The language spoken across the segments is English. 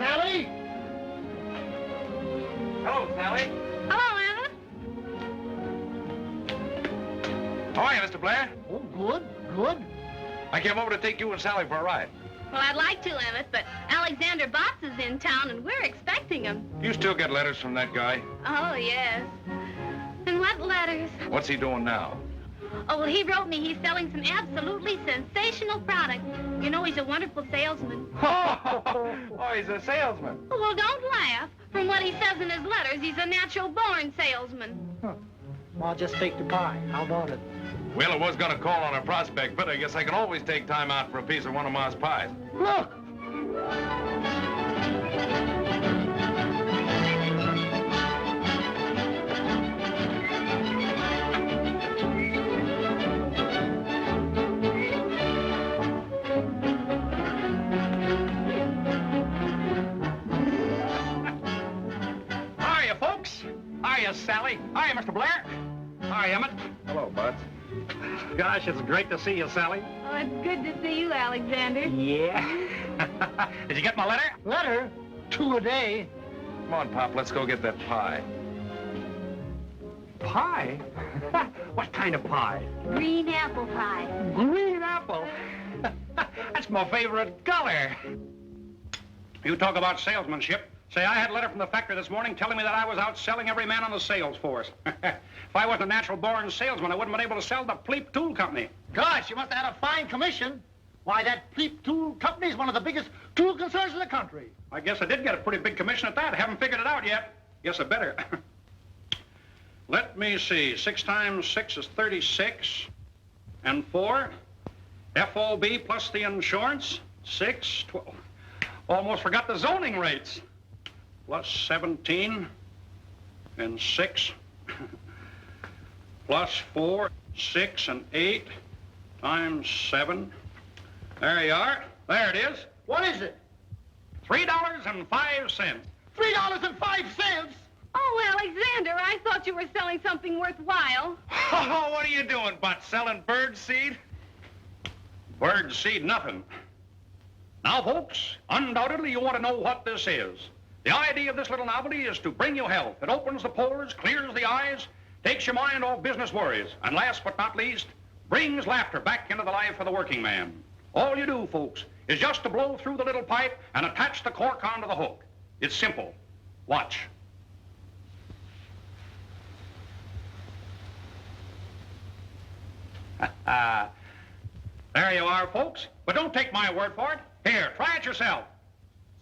Sally? Hello, Sally. Hello, Emmett. How are you, Mr. Blair? Oh, good, good. I came over to take you and Sally for a ride. Well, I'd like to, Emmett, but Alexander Botts is in town, and we're expecting him. You still get letters from that guy? Oh, yes. And what letters? What's he doing now? Oh, well, he wrote me he's selling some absolutely sensational product. You know, he's a wonderful salesman. Oh, he's a salesman. Oh, well, don't laugh. From what he says in his letters, he's a natural-born salesman. Well, I'll just take the pie. How about it? Well, I was going to call on a prospect, but I guess I can always take time out for a piece of one of Ma's pies. Look! Hiya, folks. Hiya, Sally. Hiya, Mr. Blair. Hi, Emmett. Hello, Bud. Gosh, it's great to see you, Sally. Oh, it's good to see you, Alexander. Yeah. Did you get my letter? Letter? 2 a day. Come on, Pop, let's go get that pie. Pie? What kind of pie? Green apple pie. Green apple. That's my favorite color. You talk about salesmanship. Say, I had a letter from the factory this morning telling me that I was out selling every man on the sales force. If I wasn't a natural-born salesman, I wouldn't have been able to sell the Pleep Tool Company. Gosh, you must have had a fine commission. Why, that Pleep Tool Company is one of the biggest tool concerns in the country. I guess I did get a pretty big commission at that. I haven't figured it out yet. Guess I better. Let me see. 6 times 6 is 36. And 4. FOB plus the insurance. 6, 12. Almost forgot the zoning rates. Plus 17. And 6. Plus 4, 6, and 8. Times 7. There you are. There it is. What is it? $3.05. $3.05? Oh, Alexander, I thought you were selling something worthwhile. Oh, what are you doing, Bud? Selling bird seed? Bird seed, nothing. Now, folks, undoubtedly you want to know what this is. The idea of this little novelty is to bring you health. It opens the pores, clears the eyes, takes your mind off business worries, and last but not least, brings laughter back into the life of the working man. All you do, folks, is just to blow through the little pipe and attach the cork onto the hook. It's simple. Watch. There you are, folks. But don't take my word for it. Here, try it yourself.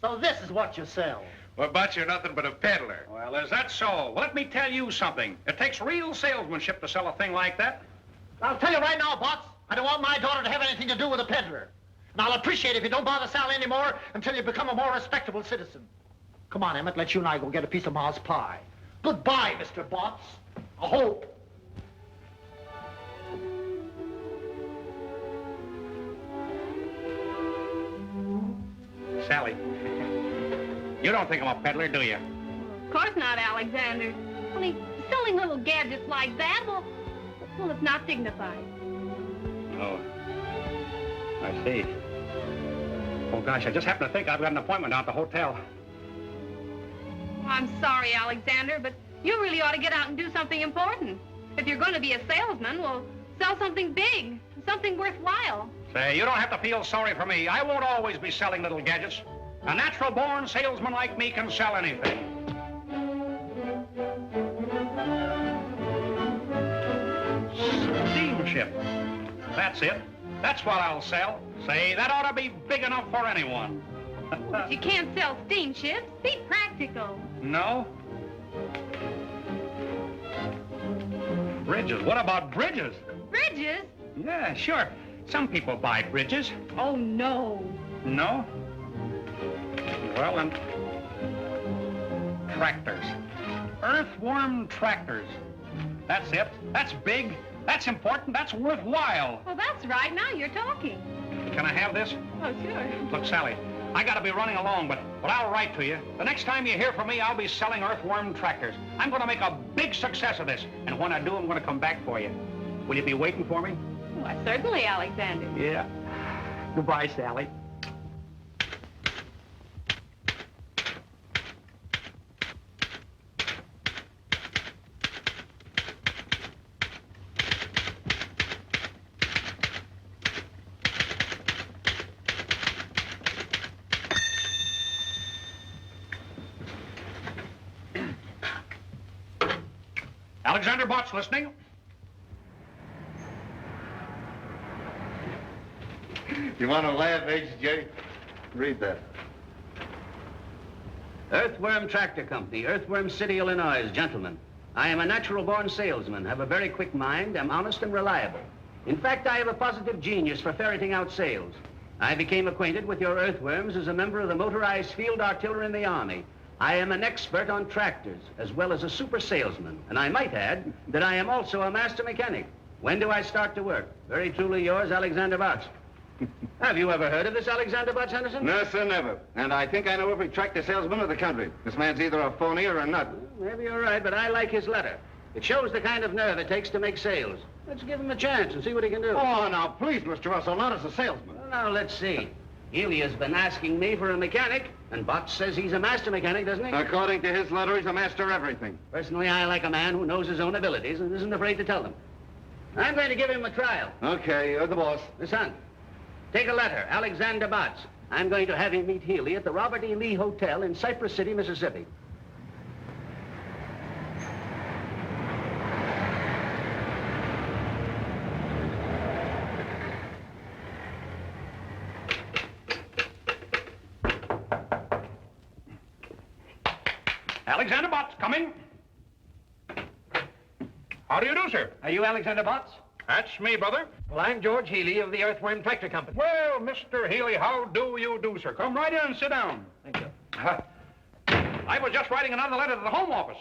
So this is what you sell. Well, but you're nothing but a peddler. Well, is that so? Well, let me tell you something. It takes real salesmanship to sell a thing like that. I'll tell you right now, Botts, I don't want my daughter to have anything to do with a peddler. And I'll appreciate it if you don't bother Sally anymore until you become a more respectable citizen. Come on, Emmett, let you and I go get a piece of Ma's pie. Goodbye, Mr. Botts. I hope. Sally, you don't think I'm a peddler, do you? Of course not, Alexander. Only selling little gadgets like that, well, it's not dignified. Oh, I see. Oh, gosh, I just happened to think I've got an appointment down at the hotel. Well, I'm sorry, Alexander, but you really ought to get out and do something important. If you're going to be a salesman, well, sell something big, something worthwhile. Say, you don't have to feel sorry for me. I won't always be selling little gadgets. A natural-born salesman like me can sell anything. Steamship. That's it. That's what I'll sell. Say, that ought to be big enough for anyone. But you can't sell steamships. Be practical. No? Bridges. What about bridges? Bridges? Yeah, sure. Some people buy bridges. Oh, no. No? Well, then, tractors. Earthworm tractors. That's it. That's big. That's important. That's worthwhile. Well, that's right. Now you're talking. Can I have this? Oh, sure. Look, Sally, I gotta be running along, but I'll write to you. The next time you hear from me, I'll be selling earthworm tractors. I'm gonna make a big success of this, and when I do, I'm gonna come back for you. Will you be waiting for me? Why, certainly, Alexander. Yeah. Goodbye, Sally. Alexander Botts listening. You want to laugh, H.J.? Read that. Earthworm Tractor Company, Earthworm City, Illinois. Gentlemen, I am a natural-born salesman, have a very quick mind, am honest and reliable. In fact, I have a positive genius for ferreting out sales. I became acquainted with your earthworms as a member of the motorized field artillery in the Army. I am an expert on tractors, as well as a super salesman. And I might add that I am also a master mechanic. When do I start to work? Very truly yours, Alexander Botts. Have you ever heard of this Alexander Botts, Henderson? No, sir, never. And I think I know every tractor salesman of the country. This man's either a phony or a nut. Maybe you're right, but I like his letter. It shows the kind of nerve it takes to make sales. Let's give him a chance and see what he can do. Oh, now, please, Mr. Russell, not as a salesman. Well, now, let's see. Healy has been asking me for a mechanic, and Botts says he's a master mechanic, doesn't he? According to his letter, he's a master of everything. Personally, I like a man who knows his own abilities and isn't afraid to tell them. I'm going to give him a trial. Okay, you're the boss. Son, take a letter, Alexander Botts. I'm going to have him meet Healy at the Robert E. Lee Hotel in Cypress City, Mississippi. Alexander Botts, coming. How do you do, sir? Are you Alexander Botts? That's me, brother. Well, I'm George Healy of the Earthworm Tractor Company. Well, Mr. Healy, how do you do, sir? Come right in and sit down. Thank you. I was just writing another letter to the Home Office.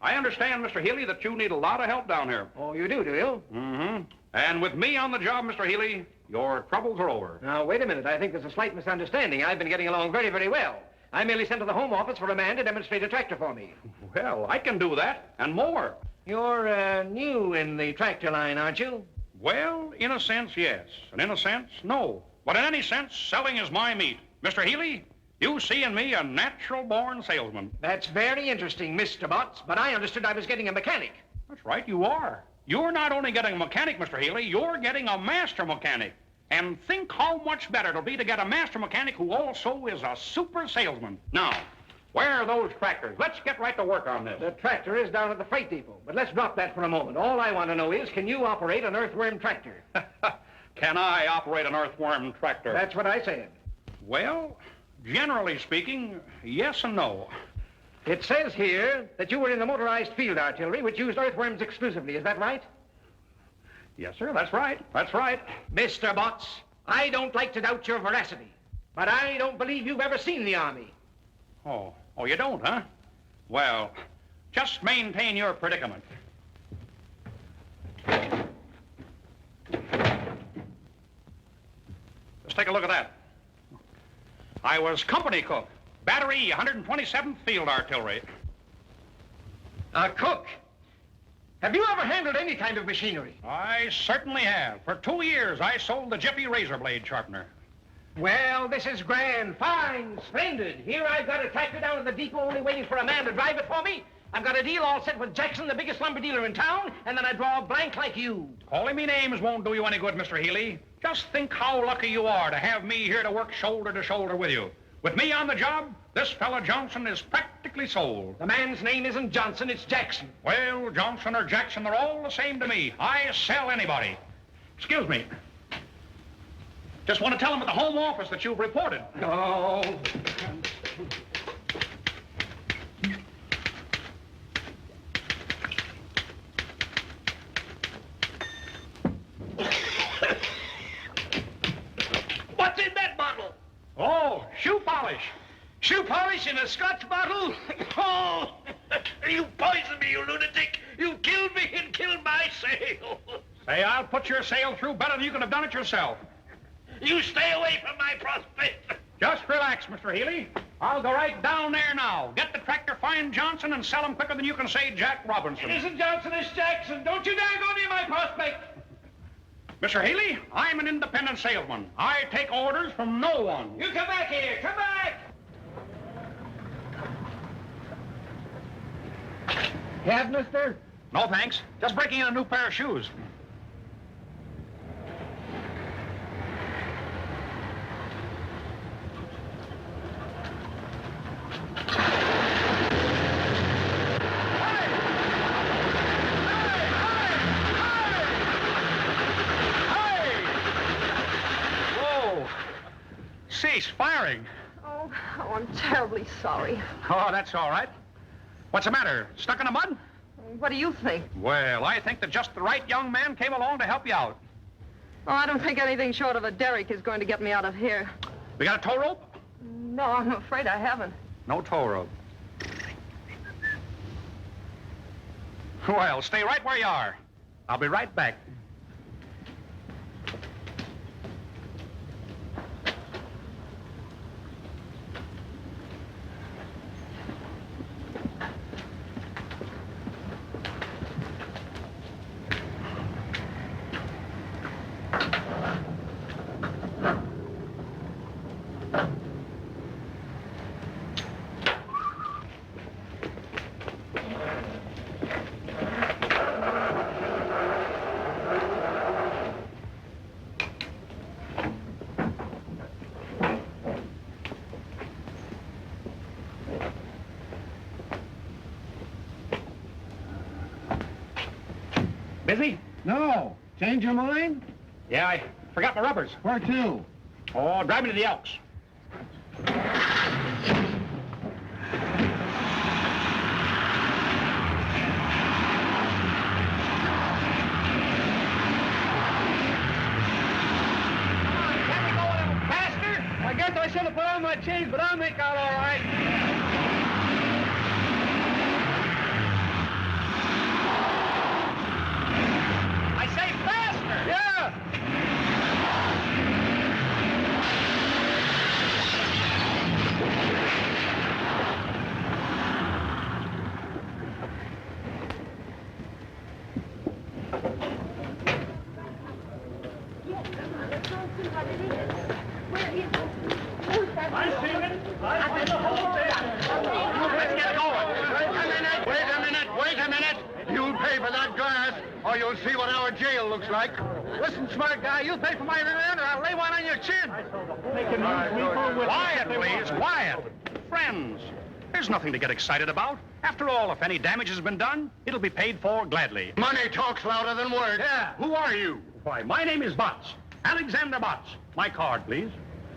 I understand, Mr. Healy, that you need a lot of help down here. Oh, you do you? Mm-hmm. And with me on the job, Mr. Healy, your troubles are over. Now, wait a minute. I think there's a slight misunderstanding. I've been getting along very, very well. I merely sent to the Home Office for a man to demonstrate a tractor for me. Well, I can do that, and more. You're, new in the tractor line, aren't you? Well, in a sense, yes. And in a sense, no. But in any sense, selling is my meat. Mr. Healy, you see in me a natural-born salesman. That's very interesting, Mr. Botts, but I understood I was getting a mechanic. That's right, you are. You're not only getting a mechanic, Mr. Healy, you're getting a master mechanic. And think how much better it'll be to get a master mechanic who also is a super salesman. Now, where are those tractors? Let's get right to work on this. The tractor is down at the freight depot, but let's drop that for a moment. All I want to know is, can you operate an earthworm tractor? Can I operate an earthworm tractor? That's what I said. Well, generally speaking, yes and no. It says here that you were in the motorized field artillery, which used earthworms exclusively. Is that right? Yes, sir, that's right. That's right. Mr. Botts, I don't like to doubt your veracity, but I don't believe you've ever seen the Army. Oh, you don't, huh? Well, just maintain your predicament. Let's take a look at that. I was company cook, Battery 127th Field Artillery. A cook? Have you ever handled any kind of machinery? I certainly have. For 2 years, I sold the Jiffy razor blade sharpener. Well, this is grand, fine, splendid. Here I've got a tractor down at the depot only waiting for a man to drive it for me. I've got a deal all set with Jackson, the biggest lumber dealer in town, and then I draw a blank like you. Calling me names won't do you any good, Mr. Healy. Just think how lucky you are to have me here to work shoulder to shoulder with you. With me on the job, this fella Johnson is practically sold. The man's name isn't Johnson, it's Jackson. Well, Johnson or Jackson, they're all the same to me. I sell anybody. Excuse me. Just want to tell them at the Home Office that you've reported. Oh. What's in that bottle? Oh, shoe polish. Shoe polish in a Scotch bottle? Oh, you poisoned me, you lunatic. You killed me and killed my sale. Say, I'll put your sale through better than you could have done it yourself. You stay away from my prospect. Just relax, Mr. Healy. I'll go right down there now. Get the tractor, find Johnson, and sell him quicker than you can say Jack Robinson. It isn't Johnson, it's Jackson. Don't you dare go near my prospect. Mr. Healy, I'm an independent salesman. I take orders from no one. You come back here. Come back. Have, mister? No, thanks. Just breaking in a new pair of shoes. cease firing. Oh, I'm terribly sorry. Oh, that's all right. What's the matter? Stuck in the mud? What do you think? Well, I think that just the right young man came along to help you out. Oh, I don't think anything short of a derrick is going to get me out of here. We got a tow rope? No, I'm afraid I haven't. No tow rope. Well, stay right where you are. I'll be right back. Busy? No. Change your mind? Yeah, I forgot my rubbers. Where to? Oh, drive me to the Elks. I guess I should have put on my chains, but I'll make out all right. I say faster! Yeah! Let's get going. Wait a minute. You'll pay for that glass, or you'll see what our jail looks like. Listen, smart guy, you'll pay for my rear end, or I'll lay one on your chin. Quiet, please, quiet. Friends, there's nothing to get excited about. After all, if any damage has been done, it'll be paid for gladly. Money talks louder than words. Yeah. Who are you? Why, my name is Botts. Alexander Botts. My card, please.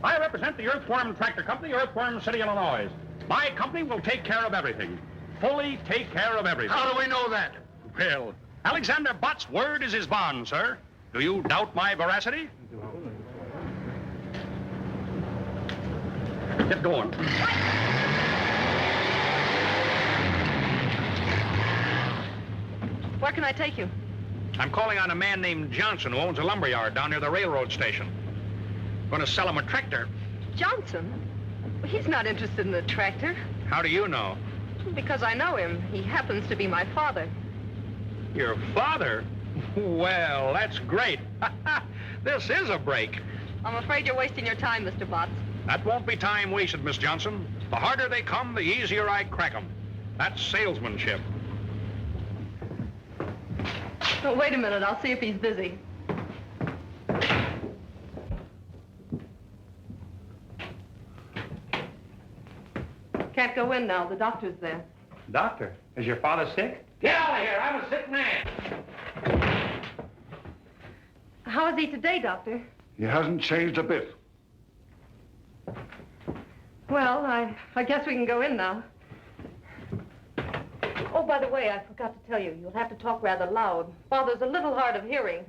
I represent the Earthworm Tractor Company, Earthworm City, Illinois. My company will take care of everything. Fully take care of everything. How do we know that? Well, Alexander Botts' word is his bond, sir. Do you doubt my veracity? Get going. Where can I take you? I'm calling on a man named Johnson who owns a lumberyard down near the railroad station. Going to sell him a tractor. Johnson? He's not interested in the tractor. How do you know? Because I know him. He happens to be my father. Your father? Well, that's great. This is a break. I'm afraid you're wasting your time, Mr. Botts. That won't be time wasted, Miss Johnson. The harder they come, the easier I crack them. That's salesmanship. Oh, wait a minute. I'll see if he's busy. Can't go in now. The doctor's there. Doctor, is your father sick? Get out of here. I'm a sick man. How is he today, Doctor? He hasn't changed a bit. Well, I guess we can go in now. Oh, by the way, I forgot to tell you. You'll have to talk rather loud. Father's a little hard of hearing.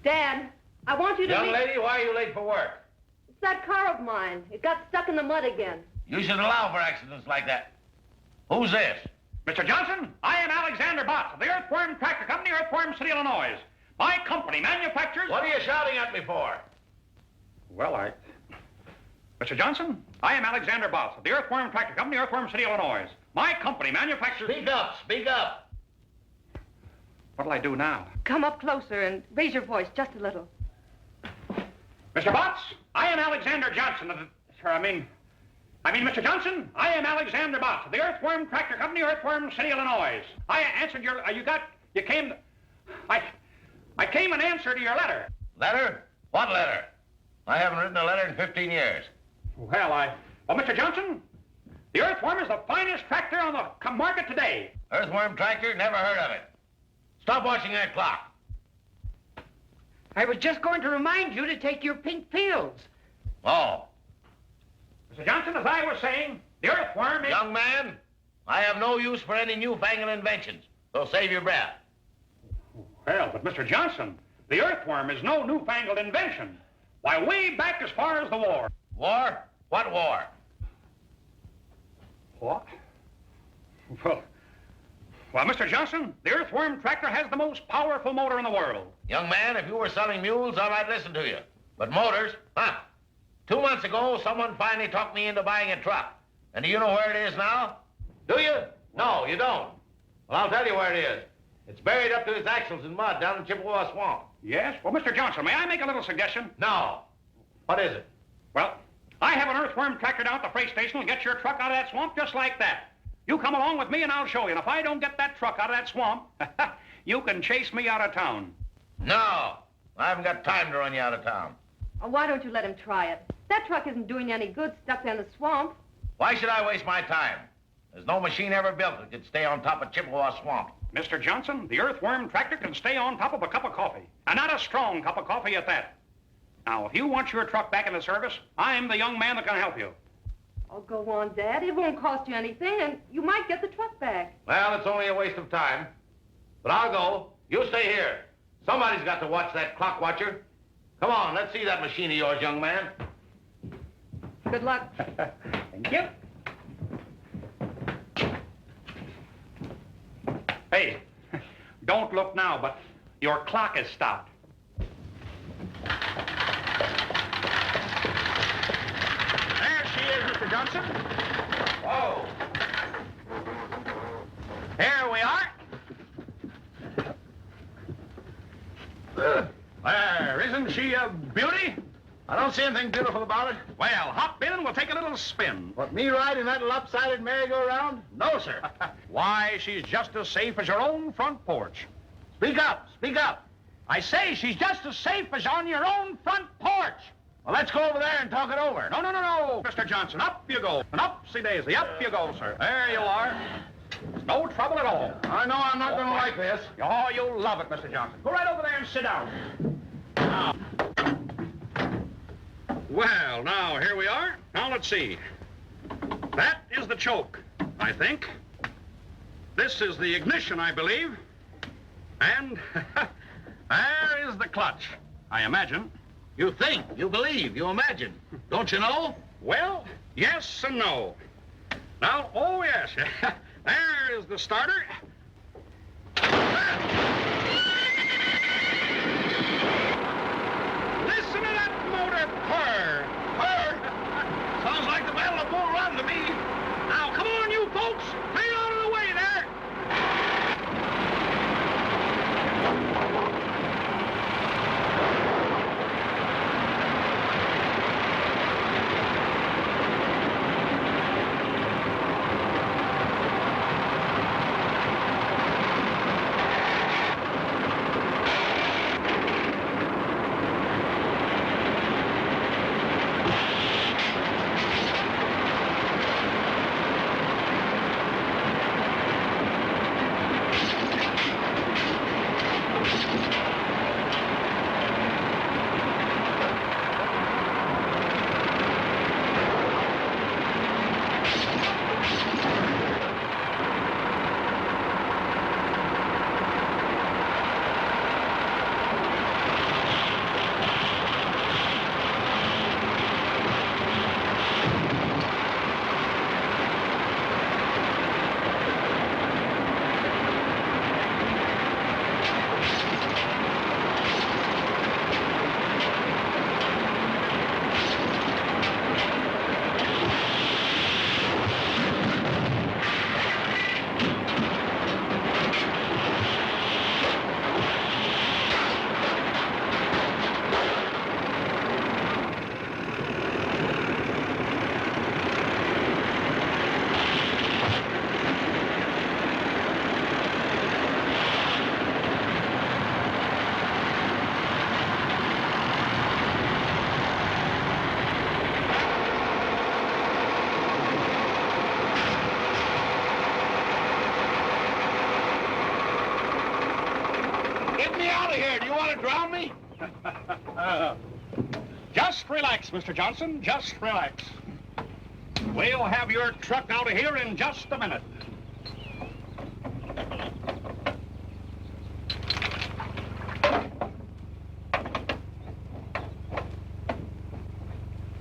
Dad, I want you to Young lady, why are you late for work? It's that car of mine. It got stuck in the mud again. You should allow for accidents like that. Who's this? Mr. Johnson, I am Alexander Botts of the Earthworm Tractor Company, Earthworm City, Illinois. My company manufactures... What are you shouting at me for? Well, Mr. Johnson, I am Alexander Botts of the Earthworm Tractor Company, Earthworm City, Illinois. My company manufactures... Speak up, speak up. What'll I do now? Come up closer and raise your voice just a little. Mr. Botts, I am Alexander Johnson of the... Sir, I mean, Mr. Johnson, I am Alexander Botts of the Earthworm Tractor Company, Earthworm City, Illinois. I answered your... I came in answer to your letter. Letter? What letter? I haven't written a letter in 15 years. Well, Mr. Johnson, the Earthworm is the finest tractor on the market today. Earthworm tractor? Never heard of it. Stop watching that clock. I was just going to remind you to take your pink pills. Oh, Mr. Johnson, as I was saying, the earthworm is... young man, I have no use for any newfangled inventions, so save your breath. Well, but Mr. Johnson, the earthworm is no newfangled invention. Why, way back as far as the war. War? What war? What? Well, Mr. Johnson, the earthworm tractor has the most powerful motor in the world. Young man, if you were selling mules, I might listen to you. But motors, huh? 2 months ago, someone finally talked me into buying a truck. And do you know where it is now? Do you? No, you don't. Well, I'll tell you where it is. It's buried up to its axles in mud down in Chippewa Swamp. Yes? Well, Mr. Johnson, may I make a little suggestion? No. What is it? Well, I have an earthworm tractor down at the freight station will get your truck out of that swamp just like that. You come along with me and I'll show you. And if I don't get that truck out of that swamp, you can chase me out of town. No. I haven't got time to run you out of town. Oh, why don't you let him try it? That truck isn't doing you any good stuck there in the swamp. Why should I waste my time? There's no machine ever built that could stay on top of Chippewa Swamp. Mr. Johnson, the earthworm tractor can stay on top of a cup of coffee. And not a strong cup of coffee at that. Now, if you want your truck back in the service, I'm the young man that can help you. Oh, go on, Dad. It won't cost you anything, and you might get the truck back. Well, it's only a waste of time. But I'll go. You stay here. Somebody's got to watch that clock watcher. Come on, let's see that machine of yours, young man. Good luck. Thank you. Hey, don't look now, but your clock is stopped. There she is, Mr. Johnson. Whoa. Here we are. There, isn't she a beauty? I don't see anything beautiful about it. Well, hop in and we'll take a little spin. What, me riding that lopsided merry-go-round? No, sir. Why, she's just as safe as your own front porch. Speak up, speak up. I say she's just as safe as on your own front porch. Well, let's go over there and talk it over. No, Mr. Johnson, up you go. And upsy-daisy, up you go, sir. There you are. No trouble at all. I know I'm not going to like this. Oh, you'll love it, Mr. Johnson. Go right over there and sit down. Now. Well, now, here we are. Now, let's see. That is the choke, I think. This is the ignition, I believe. And there is the clutch, I imagine. You think, you believe, you imagine. Don't you know? Well, yes and no. Now, oh, yes. There is the starter. Listen to that motor purr. Purr? Sounds like the Battle of Bull Run to me. Now, come on, you folks. Clear out of the way there. Get me out of here. Do you want to drown me? Just relax, Mr. Johnson. Just relax. We'll have your truck out of here in just a minute.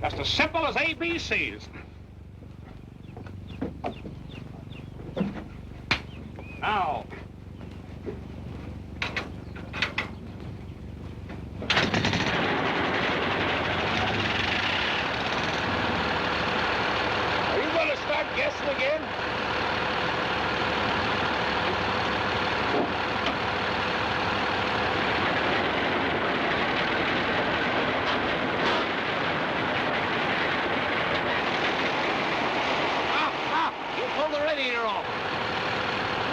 Just as simple as ABCs. Now. Are you going to start guessing again? You pulled the radiator off.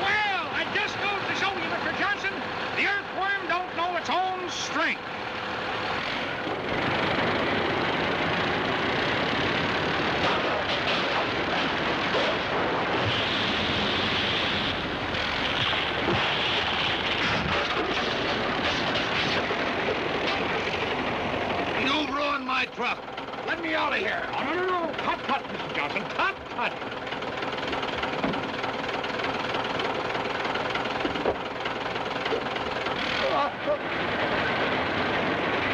Well, that just goes to show you, Mr. Johnson, the earthworm don't know its own strength. You ruined my truck. Let me out of here. No. Cut, Mr. Johnson. Cut.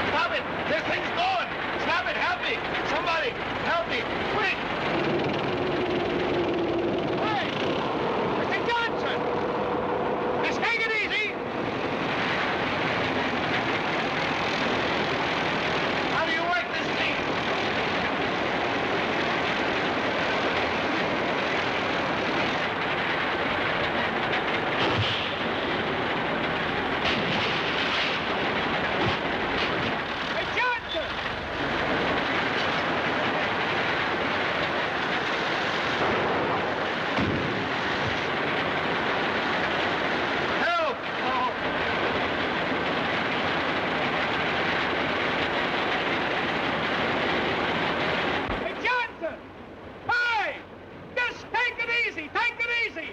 Stop it! This thing's going! Stop it! Help me! Somebody! Help me! Quick! Hey! Mr. Johnson! Just take it easy! How do you work this thing? Hey, Johnson! Help! Hey, Johnson! Hey! Just take it easy! Take it easy!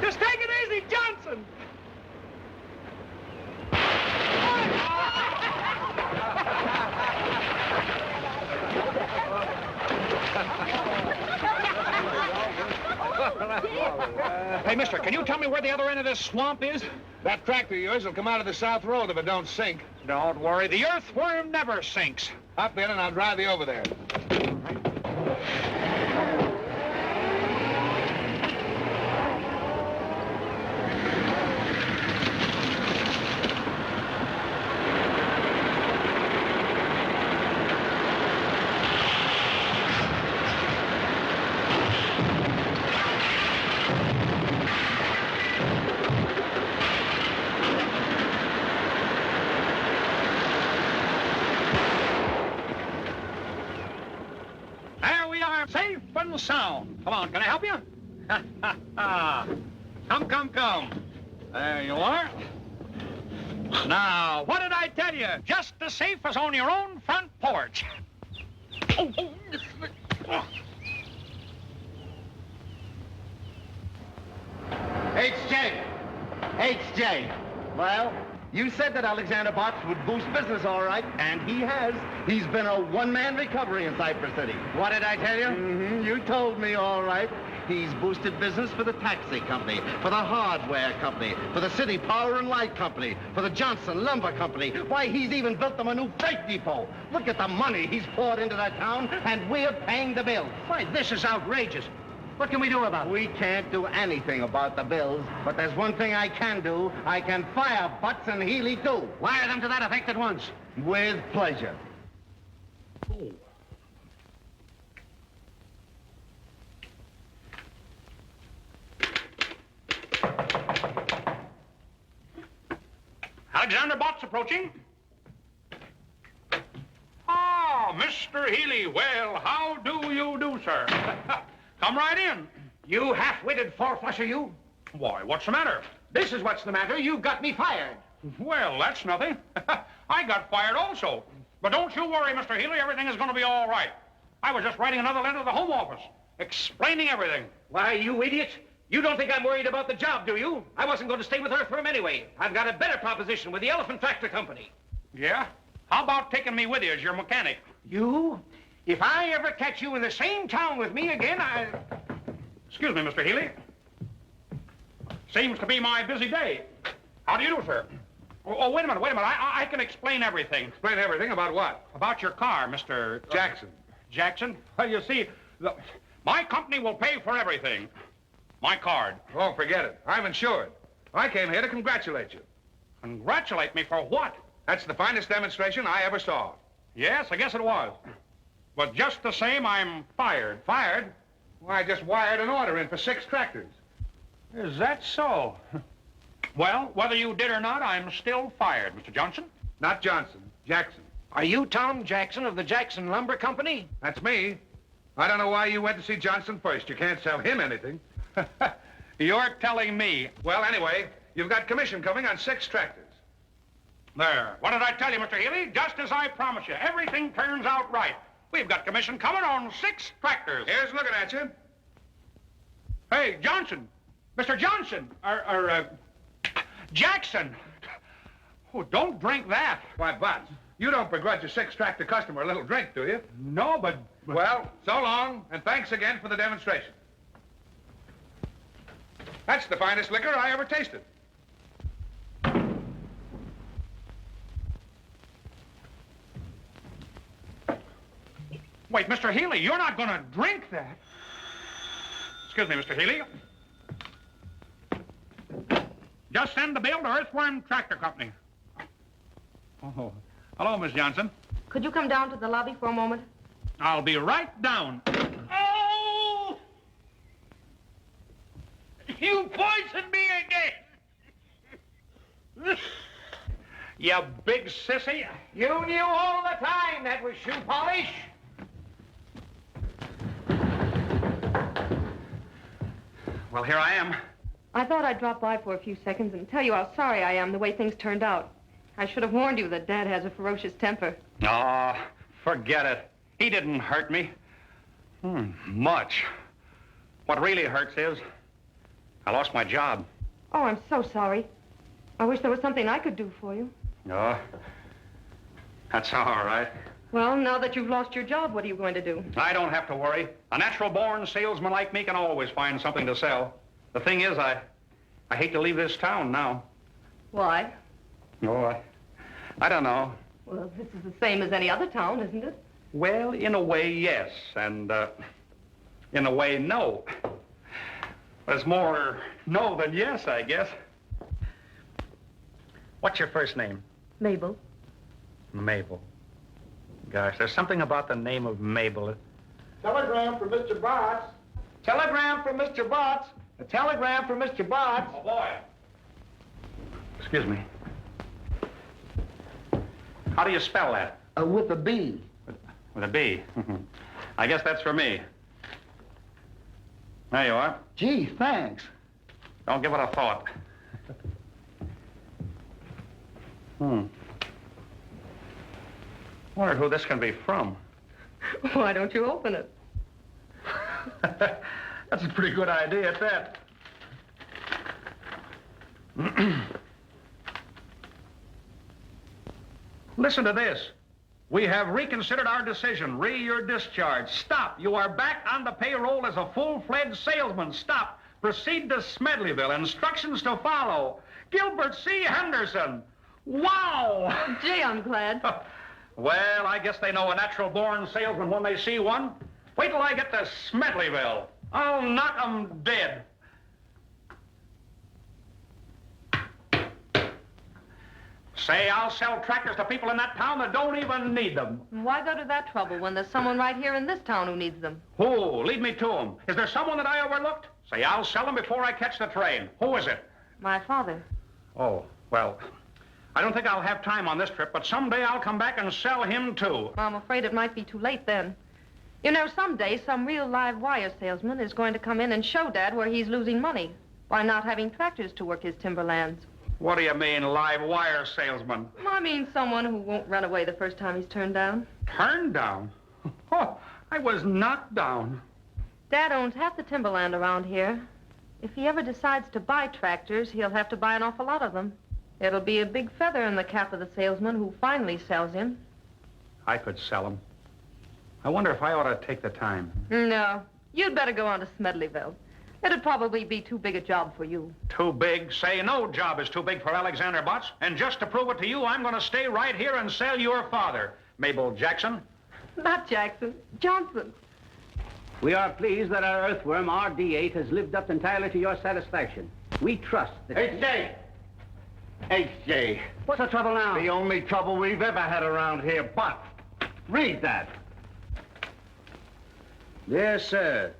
Just take it easy, Johnson! Hey, mister, can you tell me where the other end of this swamp is? That tractor of yours will come out of the south road if it don't sink. Don't worry, the earthworm never sinks. Hop in and I'll drive you over there. There we are, safe and sound. Come on, can I help you? Come. There you are. Now, what did I tell you? Just as safe as on your own front porch. H.J. Well, you said that Alexander Botts would boost business all right, and he has. He's been a one-man recovery in Cypress City. What did I tell you? Mm-hmm. You told me all right. He's boosted business for the taxi company, for the hardware company, for the city power and light company, for the Johnson Lumber Company. Why, he's even built them a new freight depot. Look at the money he's poured into that town, and we're paying the bills. Why, this is outrageous. What can we do about it? We can't do anything about the bills, but there's one thing I can do. I can fire Butts and Healy, too. Wire them to that effect at once. With pleasure. Alexander Botts approaching. Ah, Mr. Healy. Well, how do you do, sir? Come right in. You half-witted four-flusher, you. Why, what's the matter? This is what's the matter. You've got me fired. Well, that's nothing. I got fired also. But don't you worry, Mr. Healy. Everything is going to be all right. I was just writing another letter to the Home Office. explaining everything. Why, you idiot. You don't think I'm worried about the job, do you? I wasn't going to stay with Earthworm anyway. I've got a better proposition with the Elephant Tractor Company. Yeah? How about taking me with you as your mechanic? You? If I ever catch you in the same town with me again, Excuse me, Mr. Healy. Seems to be my busy day. How do you do, sir? Oh, wait a minute. I can explain everything. Explain everything about what? About your car, Mr. Jackson. Jackson? Well, you see, my company will pay for everything. My card. Oh, forget it. I'm insured. I came here to congratulate you. Congratulate me for what? That's the finest demonstration I ever saw. Yes, I guess it was. But just the same, I'm fired. Fired? Why, I just wired an order in for 6 tractors. Is that so? Well, whether you did or not, I'm still fired, Mr. Johnson. Not Johnson, Jackson. are you Tom Jackson of the Jackson Lumber Company? That's me. I don't know why you went to see Johnson first. You can't sell him anything. You're telling me. Well, anyway, you've got commission coming on 6 tractors. There. What did I tell you, Mr. Healy? Just as I promised you. Everything turns out right. We've got commission coming on 6 tractors. Here's looking at you. Hey, Johnson. Mr. Johnson. Jackson. Oh, don't drink that. Why, Butts, you don't begrudge a 6 tractor customer a little drink, do you? No, but... Well, so long, and thanks again for the demonstration. That's the finest liquor I ever tasted. Wait, Mr. Healy, you're not going to drink that. Excuse me, Mr. Healy. Just send the bill to Earthworm Tractor Company. Oh, hello, Miss Johnson. Could you come down to the lobby for a moment? I'll be right down. Oh! You poisoned me again! You big sissy. You knew all the time that was shoe polish. Well, here I am. I thought I'd drop by for a few seconds and tell you how sorry I am the way things turned out. I should have warned you that Dad has a ferocious temper. Oh, forget it. He didn't hurt me. Much. What really hurts is I lost my job. Oh, I'm so sorry. I wish there was something I could do for you. Oh, that's all right. Well, now that you've lost your job, what are you going to do? I don't have to worry. A natural-born salesman like me can always find something to sell. The thing is, I hate to leave this town now. Why? Oh, I don't know. Well, this is the same as any other town, isn't it? Well, in a way, yes, and in a way, no. But it's more no than yes, I guess. What's your first name? Mabel. Mabel. Gosh, there's something about the name of Mabel. Telegram from Mr. Botts. Telegram from Mr. Botts. A telegram from Mr. Botts. Oh, boy. Excuse me. How do you spell that? With a B. With a B. I guess that's for me. There you are. Gee, thanks. Don't give it a thought. Wonder who this can be from. Why don't you open it? That's a pretty good idea at that. Listen to this. We have reconsidered our decision. You're discharged. Stop. You are back on the payroll as a full-fledged salesman. Stop. Proceed to Smedleyville. Instructions to follow. Gilbert C. Henderson. Wow! Gee, I'm glad. Well, I guess they know a natural-born salesman when they see one. Wait till I get to Smedleyville. I'll knock 'em dead. Say, I'll sell tractors to people in that town that don't even need them. Why go to that trouble when there's someone right here in this town who needs them? Oh, lead me to them. Is there someone that I overlooked? Say, I'll sell them before I catch the train. Who is it? My father. Oh, well, I don't think I'll have time on this trip, but someday I'll come back and sell him, too. I'm afraid it might be too late then. You know, someday some real live wire salesman is going to come in and show Dad where he's losing money by not having tractors to work his timberlands. What do you mean, live wire salesman? I mean someone who won't run away the first time he's turned down. Turned down? Oh, I was knocked down. Dad owns half the timberland around here. If he ever decides to buy tractors, he'll have to buy an awful lot of them. It'll be a big feather in the cap of the salesman who finally sells him. I could sell them. I wonder if I ought to take the time. No, you'd better go on to Smedleyville. It'd probably be too big a job for you. Too big? Say no job is too big for Alexander Butts. And just to prove it to you, I'm going to stay right here and sell your father, Mabel Jackson. Not Jackson, Johnson. We are pleased that our earthworm, RD8, has lived up entirely to your satisfaction. We trust that... H.J. H.J. What's the trouble now? The only trouble we've ever had around here, but read that. Dear sir,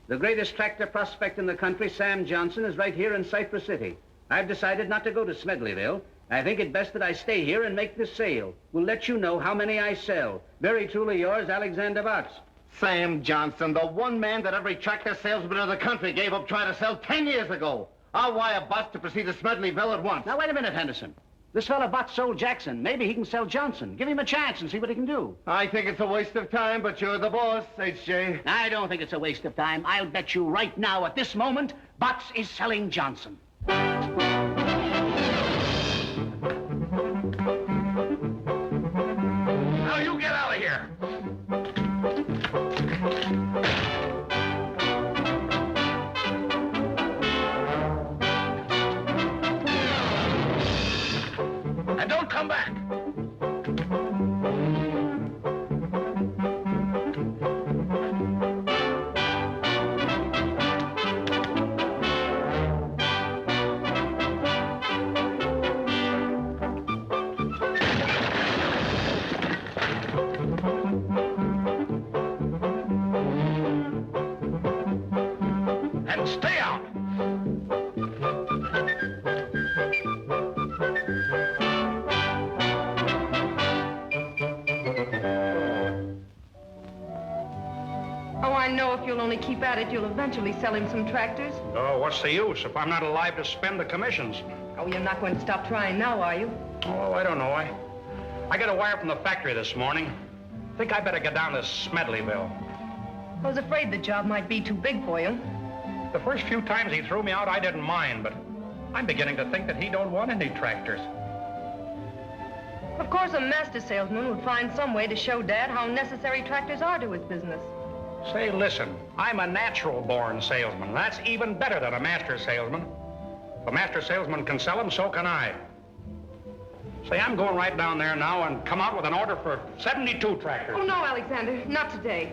the greatest tractor prospect in the country, Sam Johnson, is right here in Cypress City. I've decided not to go to Smedleyville. I think it best that I stay here and make this sale. We'll let you know how many I sell. Very truly yours, Alexander Butts. Sam Johnson, the one man that every tractor salesman in the country gave up trying to sell 10 years ago. I'll wire Butts to proceed to Smedleyville at once. Now, wait a minute, Henderson. This fella Butts sold Jackson. Maybe he can sell Johnson. Give him a chance and see what he can do. I think it's a waste of time, but you're the boss, H.J. I don't think it's a waste of time. I'll bet you right now, at this moment, Butts is selling Johnson. Now you get out of here. And don't come back. And stay out. Oh, I know if you'll only keep at it, you'll eventually sell him some tractors. Oh, what's the use if I'm not alive to spend the commissions? Oh, you're not going to stop trying now, are you? Oh, I don't know. I got a wire from the factory this morning. Think I better get down to Smedleyville. I was afraid the job might be too big for you. The first few times he threw me out, I didn't mind, but I'm beginning to think that he don't want any tractors. Of course, a master salesman would find some way to show Dad how necessary tractors are to his business. Say, listen, I'm a natural-born salesman. That's even better than a master salesman. If a master salesman can sell them, so can I. Say, I'm going right down there now and come out with an order for 72 tractors. Oh, no, Alexander, not today.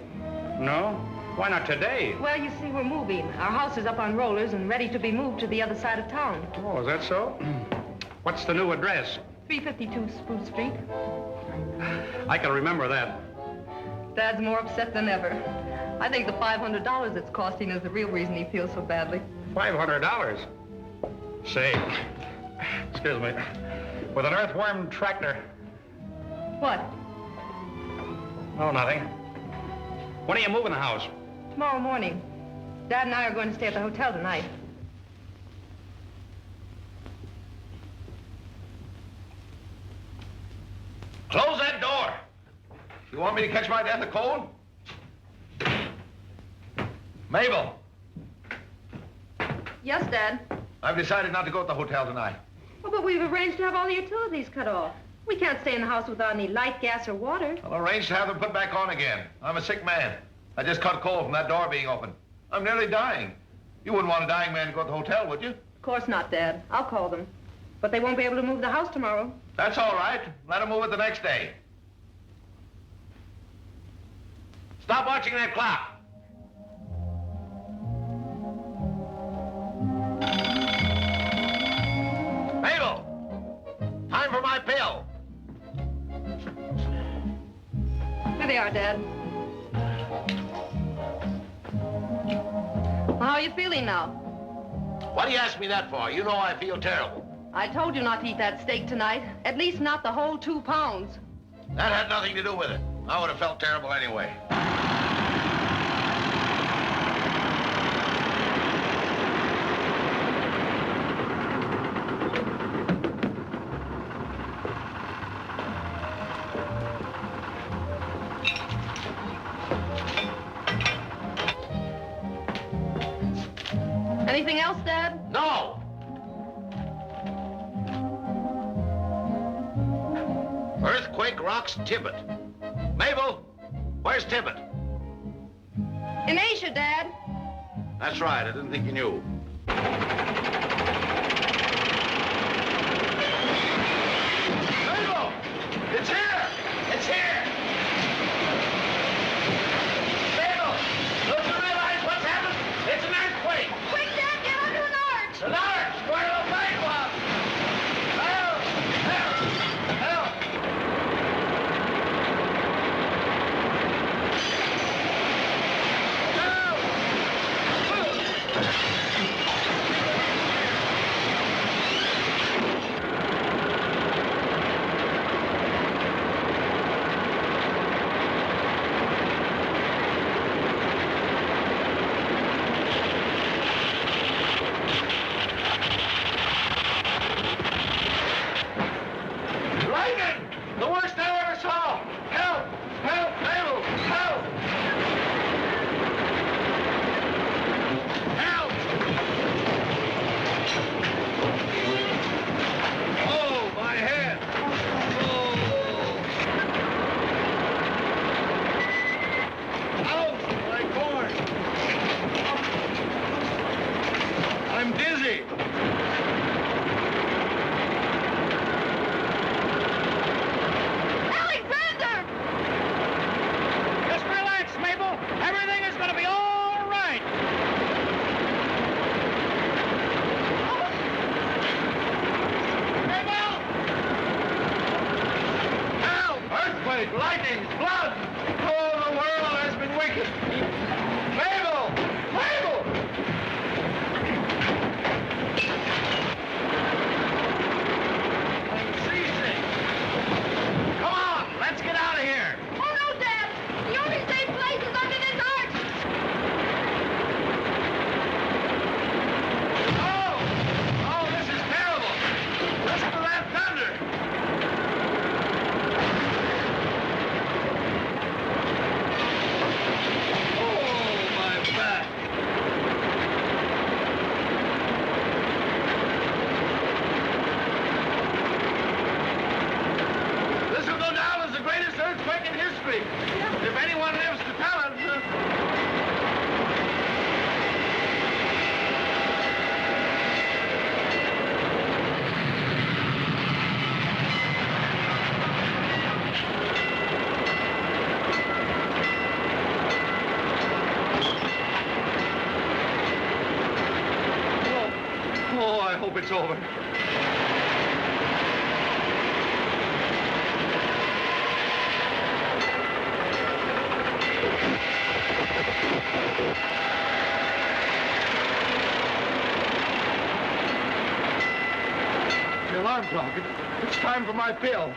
No? Why not today? Well, you see, we're moving. Our house is up on rollers and ready to be moved to the other side of town. Oh, is that so? What's the new address? 352 Spruce Street. I can remember that. Dad's more upset than ever. I think the $500 it's costing is the real reason he feels so badly. $500? Say, excuse me, with an earthworm tractor. What? Oh, nothing. When are you moving the house? Tomorrow morning. Dad and I are going to stay at the hotel tonight. Close that door. You want me to catch my death of cold? Mabel, Yes, Dad. I've decided not to go to the hotel tonight. Oh, but we've arranged to have all the utilities cut off. We can't stay in the house without any light, gas, or water. I'll arrange to have them put back on again. I'm a sick man. I just caught cold from that door being open. I'm nearly dying. You wouldn't want a dying man to go to the hotel, would you? Of course not, Dad. I'll call them. But they won't be able to move the house tomorrow. That's all right. Let them move it the next day. stop watching that clock. Mabel, time for my pill. Here they are, Dad. Well, how are you feeling now? What do you ask me that for? You know I feel terrible. I told you not to eat that steak tonight. At least not the whole 2 pounds. That had nothing to do with it. I would have felt terrible anyway. Anything else, Dad? No! Earthquake rocks Tibbet. Mabel, where's Tibbet? In Asia, Dad. That's right, I didn't think you knew. Mabel! It's here! It's here! Mabel! Don't you realize what's happened? It's an earthquake! Quick, Dad, get under an arch! An arch! Where the plane was! Help! Help! Help! Lightning! The worst I ever saw! Help! Help! Mabel! Help! Help! Oh, my head! Oh! Ouch! My corn! I'm dizzy! Alexander! Just relax, Mabel. Everything is going to be all right. Mabel! Help! Earthquake! Lightning! Flood! Oh, the world has been wicked! Mabel! Mabel! I'm seasick! Come on! Let's get out of here! Oh, no, Dad! The only safe place is under this arch! Oh! Oh, this is terrible! Listen to that thunder! Oh, my back! This will go down as the greatest earthquake in history. If anyone lives to tell it. Oh, I hope it's over. The alarm clock. It's time for my pill.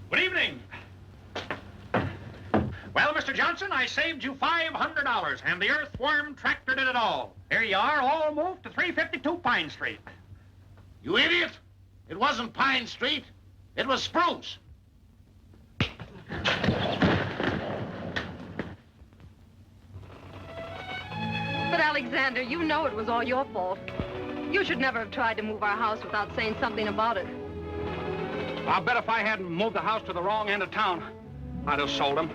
Good evening. Well, Mr. Johnson, I saved you $500, and the earthworm tractor did it all. Here you are, all moved to 352 Pine Street. You idiot! It wasn't Pine Street. It was Spruce. But, Alexander, you know it was all your fault. You should never have tried to move our house without saying something about it. I'll bet if I hadn't moved the house to the wrong end of town, I'd have sold him.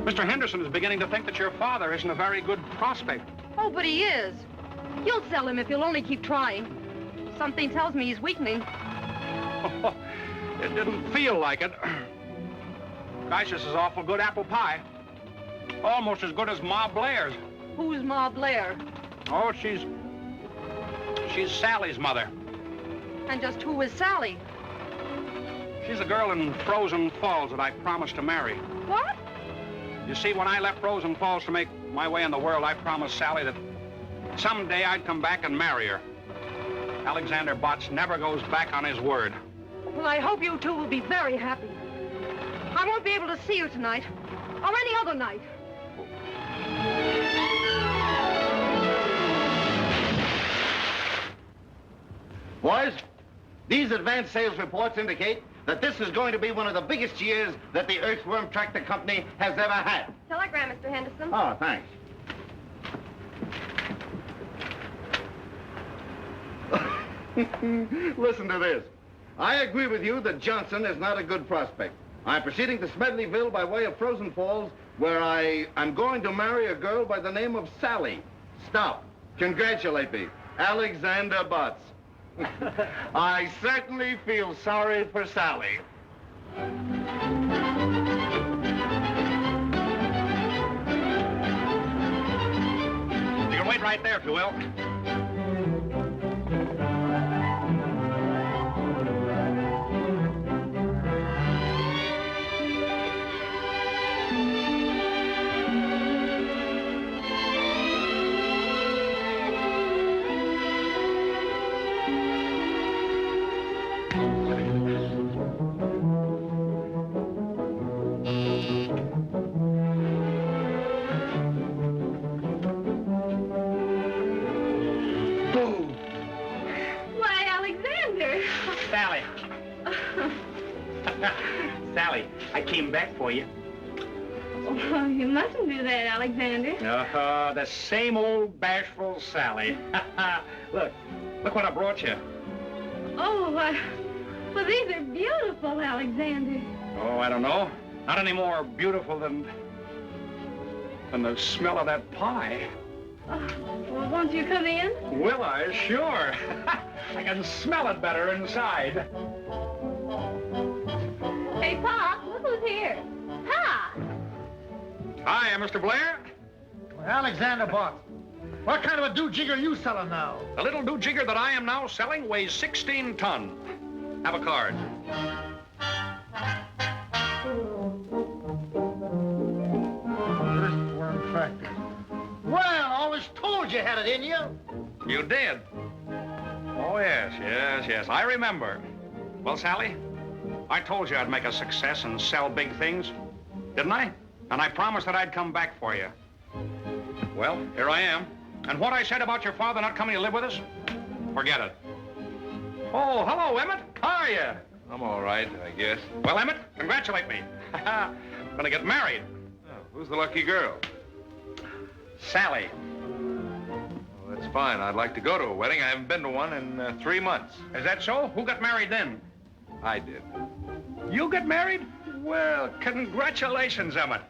Mr. Henderson is beginning to think that your father isn't a very good prospect. Oh, but he is. You'll sell him if you'll only keep trying. Something tells me he's weakening. It didn't feel like it. Gosh, this is awful good apple pie. Almost as good as Ma Blair's. Who's Ma Blair? Oh, she's Sally's mother. And just who is Sally? She's a girl in Frozen Falls that I promised to marry. What? You see, when I left Frozen Falls to make my way in the world, I promised Sally that someday I'd come back and marry her. Alexander Botts never goes back on his word. Well, I hope you two will be very happy. I won't be able to see you tonight, or any other night. Boys, these advance sales reports indicate that this is going to be one of the biggest years that the Earthworm Tractor Company has ever had. Telegram, Mr. Henderson. Oh, thanks. Listen to this. I agree with you that Johnson is not a good prospect. I'm proceeding to Smedleyville by way of Frozen Falls, where I'm going to marry a girl by the name of Sally. Stop. Congratulate me. Alexander Botts. I certainly feel sorry for Sally. You can wait right there, if you will. Why, Alexander. Sally. Sally, I came back for you. Oh, you mustn't do that, Alexander. The same old bashful Sally. Look what I brought you. Oh, well, these are beautiful, Alexander. Oh, I don't know. Not any more beautiful than the smell of that pie. Well, won't you come in? Will I? Sure. I can smell it better inside. Hey, Pop, look who's here. Hi. Hi, Mr. Blair. Alexander Botts, what kind of a do-jigger are you selling now? The little do-jigger that I am now selling weighs 16 ton. Have a card. Earthworm Tractor. Well, I always told you had it in you. You did? Oh, yes. I remember. Well, Sally, I told you I'd make a success and sell big things, didn't I? And I promised that I'd come back for you. Well, here I am. And what I said about your father not coming to live with us, forget it. Oh, hello, Emmett. How are you? I'm all right, I guess. Well, Emmett, congratulate me. Gonna get married. Oh, who's the lucky girl? Sally. Well, that's fine. I'd like to go to a wedding. I haven't been to one in 3 months. Is that so? Who got married then? I did. You got married? Well, congratulations, Emmett.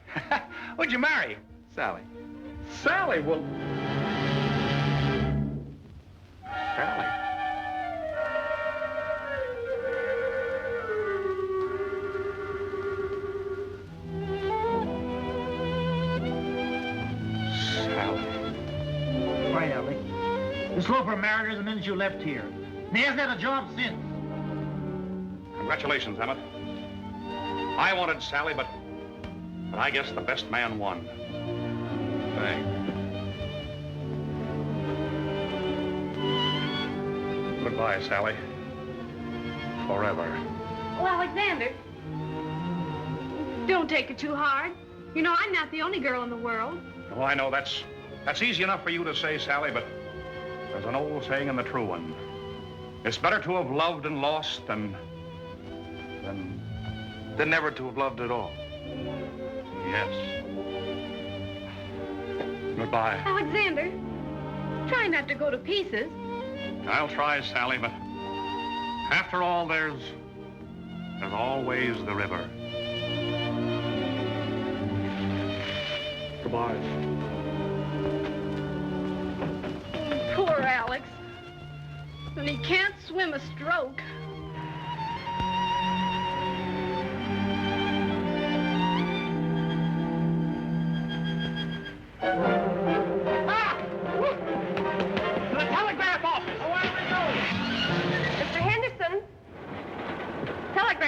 Who'd you marry? Sally. Sally, well... Sally. Why, Alec? This loafer married her the minute you left here. And he hasn't had a job since. Congratulations, Emmett. I wanted Sally, but I guess the best man won. Thanks. Goodbye, Sally. Forever. Well, Alexander, don't take it too hard. You know, I'm not the only girl in the world. Oh, I know that's easy enough for you to say, Sally, but there's an old saying and the true one. It's better to have loved and lost than never to have loved at all. yes. Goodbye. Alexander, try not to go to pieces. I'll try, Sally, but after all, there's always the river. Goodbye. Poor Alex. And he can't swim a stroke.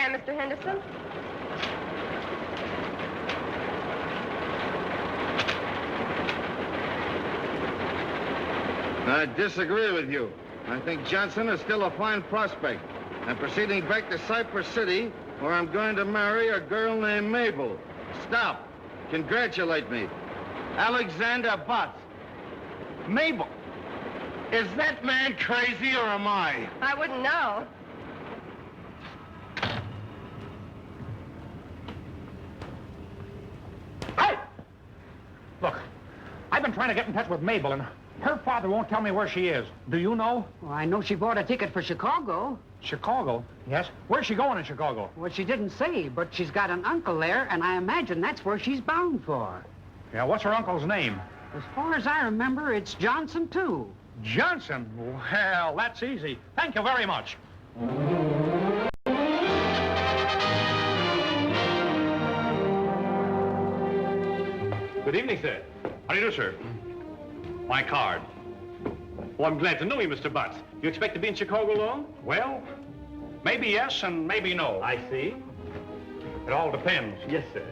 am, Mr. Henderson. I disagree with you. I think Johnson is still a fine prospect. I'm proceeding back to Cypress City, where I'm going to marry a girl named Mabel. Stop. Congratulate me. Alexander Butts. Mabel. Is that man crazy or am I? I wouldn't know. Hey! Look, I've been trying to get in touch with Mabel, and her father won't tell me where she is. Do you know? Well, I know she bought a ticket for Chicago. Chicago? Yes. Where's she going in Chicago? Well, she didn't say, but she's got an uncle there, and I imagine that's where she's bound for. Yeah, what's her uncle's name? As far as I remember, it's Johnson, too. Johnson? Well, that's easy. Thank you very much. Good evening, sir. How do you do, sir? My card. Well, I'm glad to know you, Mr. Butts. You expect to be in Chicago long? Well, maybe yes and maybe no. I see. It all depends. Yes, sir.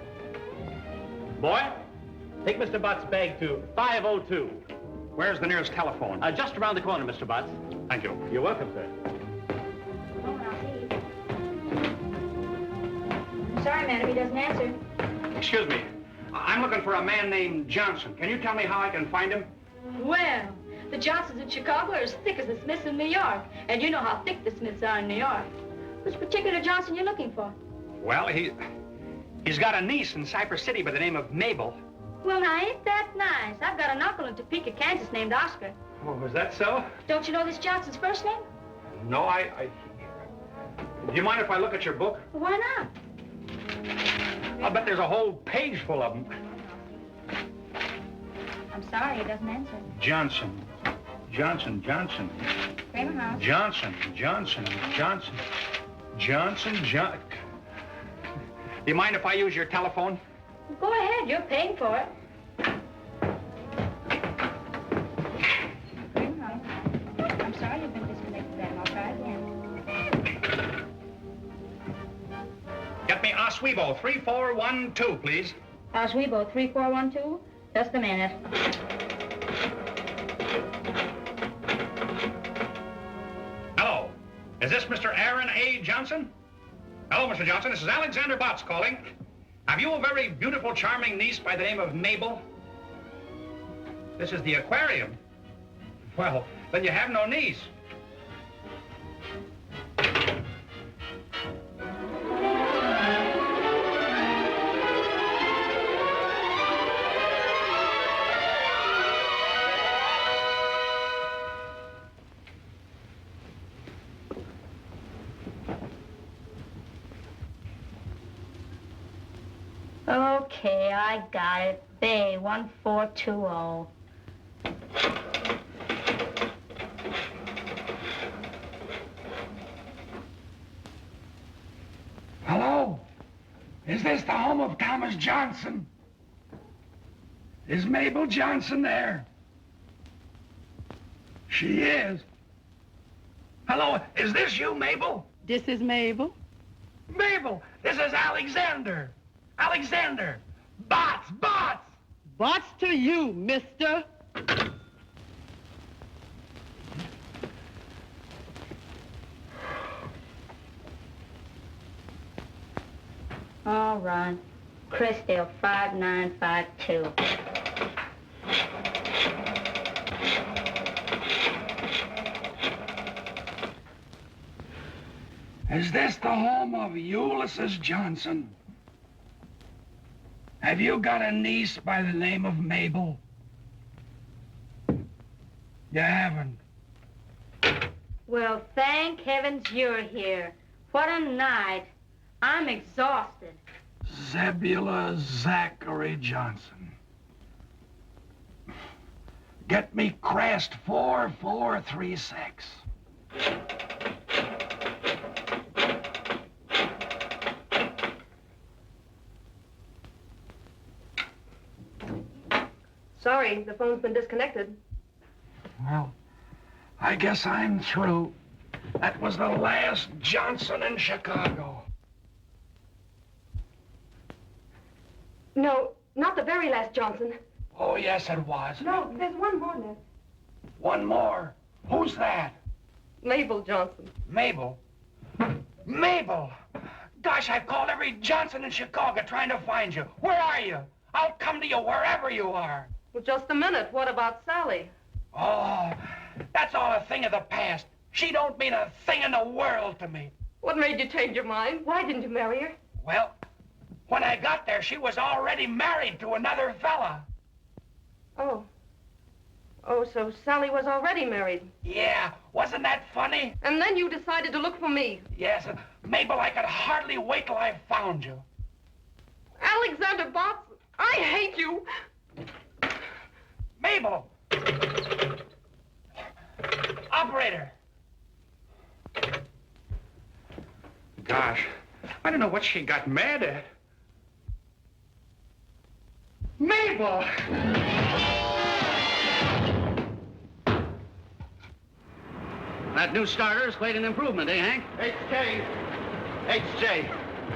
Boy, take Mr. Butts' bag to 502. Where's the nearest telephone? Just around the corner, Mr. Butts. Thank you. You're welcome, sir. Sorry, madam, he doesn't answer. Excuse me. I'm looking for a man named Johnson. Can you tell me how I can find him? Well, the Johnsons in Chicago are as thick as the Smiths in New York. And you know how thick the Smiths are in New York. Which particular Johnson you looking for? Well, he's got a niece in Cypress City by the name of Mabel. Well, now, ain't that nice? I've got an uncle in Topeka, Kansas named Oscar. Oh, is that so? Don't you know this Johnson's first name? No, Do you mind if I look at your book? Why not? I'll bet there's a whole page full of them. I'm sorry, he doesn't answer. Johnson. Kramer House. Johnson. Do you mind if I use your telephone? Go ahead, you're paying for it. Kramer House. I'm sorry you've been disconnected then. I'll try again. Get me Oswego 3412, please. Oswego 3412. Just a minute. Hello. Is this Mr. Aaron A. Johnson? Hello, Mr. Johnson. This is Alexander Botts calling. Have you a very beautiful, charming niece by the name of Mabel? This is the aquarium. Well, then you have no niece. Okay, I got it. Bay 1420. Hello? Is this the home of Thomas Johnson? Is Mabel Johnson there? She is. Hello, is this you, Mabel? This is Mabel. Mabel, this is Alexander. Alexander. Botts. Butts to you, mister. All right. Crysdale 5952. Is this the home of Ulysses Johnson? Have you got a niece by the name of Mabel? You haven't. Well, thank heavens you're here. What a night. I'm exhausted. Zebula Zachary Johnson. Get me Crest 4436. Sorry, the phone's been disconnected. Well, I guess I'm through. That was the last Johnson in Chicago. No, not the very last Johnson. Oh, yes, it was. No, there's one more left. One more. Who's that? Mabel Johnson. Mabel. Mabel! Gosh, I've called every Johnson in Chicago trying to find you. Where are you? I'll come to you wherever you are. Well, just a minute. What about Sally? Oh, that's all a thing of the past. She don't mean a thing in the world to me. What made you change your mind? Why didn't you marry her? Well, when I got there, she was already married to another fella. Oh. Oh, so Sally was already married. Yeah, wasn't that funny? And then you decided to look for me. Yes, Mabel, I could hardly wait till I found you. Alexander Botts, I hate you. Mabel! Operator! Gosh, I don't know what she got mad at. Mabel! That new starter's quite an improvement, eh, Hank? HJ,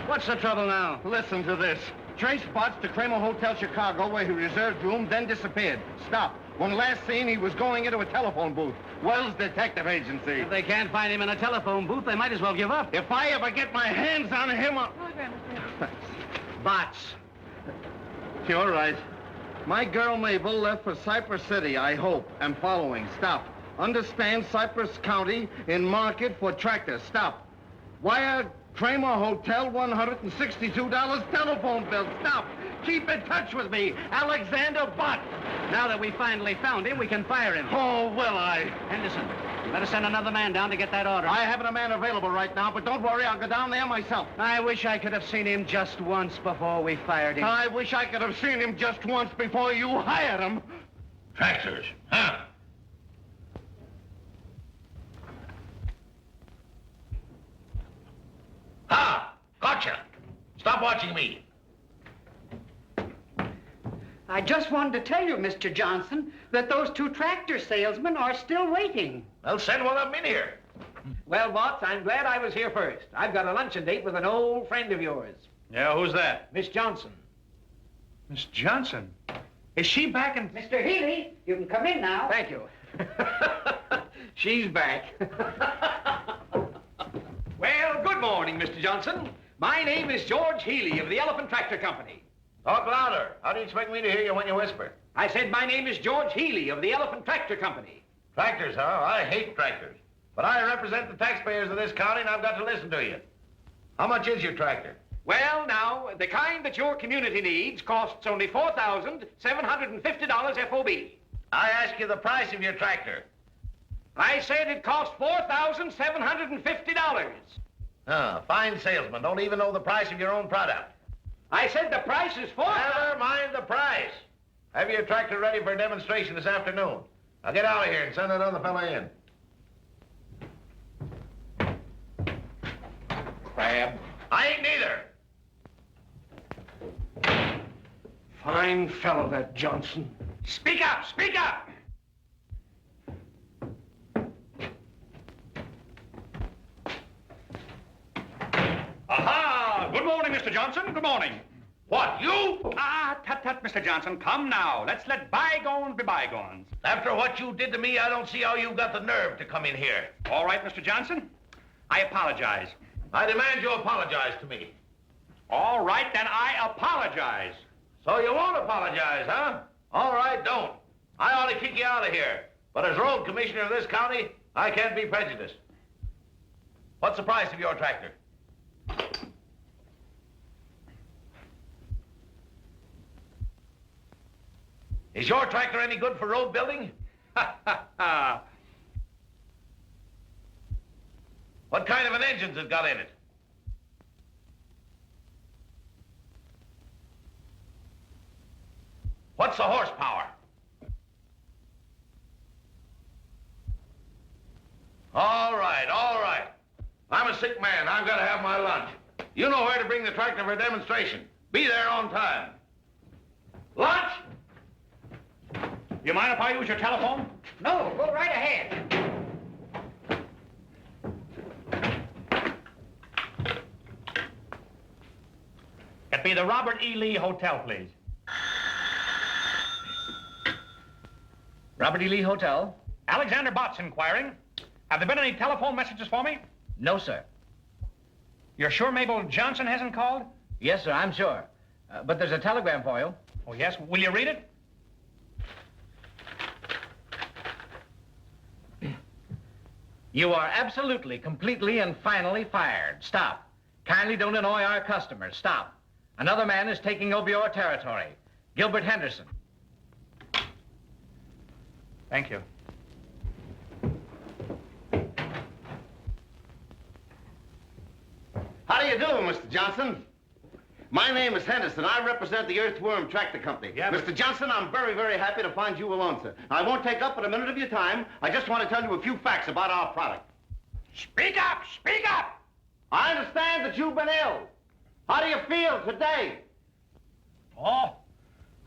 What's the trouble now? listen to this. Trace Botts to Kramer Hotel Chicago, where he reserved room, then disappeared. Stop. When last seen, he was going into a telephone booth. Wells Detective Agency. If they can't find him in a telephone booth, they might as well give up. If I ever get my hands on him, I'll... Bots. You're right. My girl Mabel left for Cypress City, I hope. I'm following. Stop. Understand Cypress County in market for tractors. Stop. Wire Kramer Hotel, $162 telephone bill. Stop. Keep in touch with me. Alexander Bott. Now that we finally found him, we can fire him. Oh, will I? Henderson, you better send another man down to get that order. I haven't a man available right now, but don't worry, I'll go down there myself. I wish I could have seen him just once before we fired him. I wish I could have seen him just once before you hired him. Tractors, huh? Ha! Gotcha! Stop watching me. I just wanted to tell you, Mr. Johnson, that those two tractor salesmen are still waiting. Well, send one of them in here. Well, Watts, I'm glad I was here first. I've got a luncheon date with an old friend of yours, Yeah, who's that? Miss Johnson. Miss Johnson. Is she back in... Mr. Healy, you can come in now. Thank you. She's back. Well, good morning, Mr. Johnson. My name is George Healy of the Elephant Tractor Company. Talk louder. How do you expect me to hear you when you whisper? I said my name is George Healy of the Elephant Tractor Company. Tractors, huh? I hate tractors. But I represent the taxpayers of this county, and I've got to listen to you. How much is your tractor? Well, now, the kind that your community needs costs only $4,750 FOB. I ask you the price of your tractor. I said it cost $4,750. Fine salesman. Don't even know the price of your own product. I said the price is Never mind the price. Have your tractor ready for a demonstration this afternoon. Now get out of here and send another fella in. Crab. I ain't neither. Fine fellow, that Johnson. Speak up! Speak up! Aha! Good morning, Mr. Johnson. Good morning. What, you? Tut, Mr. Johnson. Come now. Let's let bygones be bygones. After what you did to me, I don't see how you got the nerve to come in here. All right, Mr. Johnson. I apologize. I demand you apologize to me. All right, then I apologize. So you won't apologize, huh? All right, don't. I ought to kick you out of here. But as road commissioner of this county, I can't be prejudiced. What's the price of your tractor? Is your tractor any good for road building? What kind of an engine's it got in it? What's the horsepower? All right, all right. I'm a sick man. I've got to have my lunch. You know where to bring the tractor for a demonstration. Be there on time. Lunch? You mind if I use your telephone? No, go right ahead. It'd be the Robert E. Lee Hotel, please. Robert E. Lee Hotel? Alexander Bott's inquiring. Have there been any telephone messages for me? No, sir. You're sure Mabel Johnson hasn't called? Yes, sir, I'm sure. But there's a telegram for you. Oh, yes? Will you read it? You are absolutely, completely, and finally fired. Stop. Kindly don't annoy our customers. Stop. Another man is taking over your territory. Gilbert Henderson. Thank you. How do you do, Mr. Johnson? My name is Henderson. I represent the Earthworm Tractor Company. Yeah, Mr. Johnson, I'm very, very happy to find you alone, sir. I won't take up but a minute of your time. I just want to tell you a few facts about our product. Speak up! Speak up! I understand that you've been ill. How do you feel today? Oh,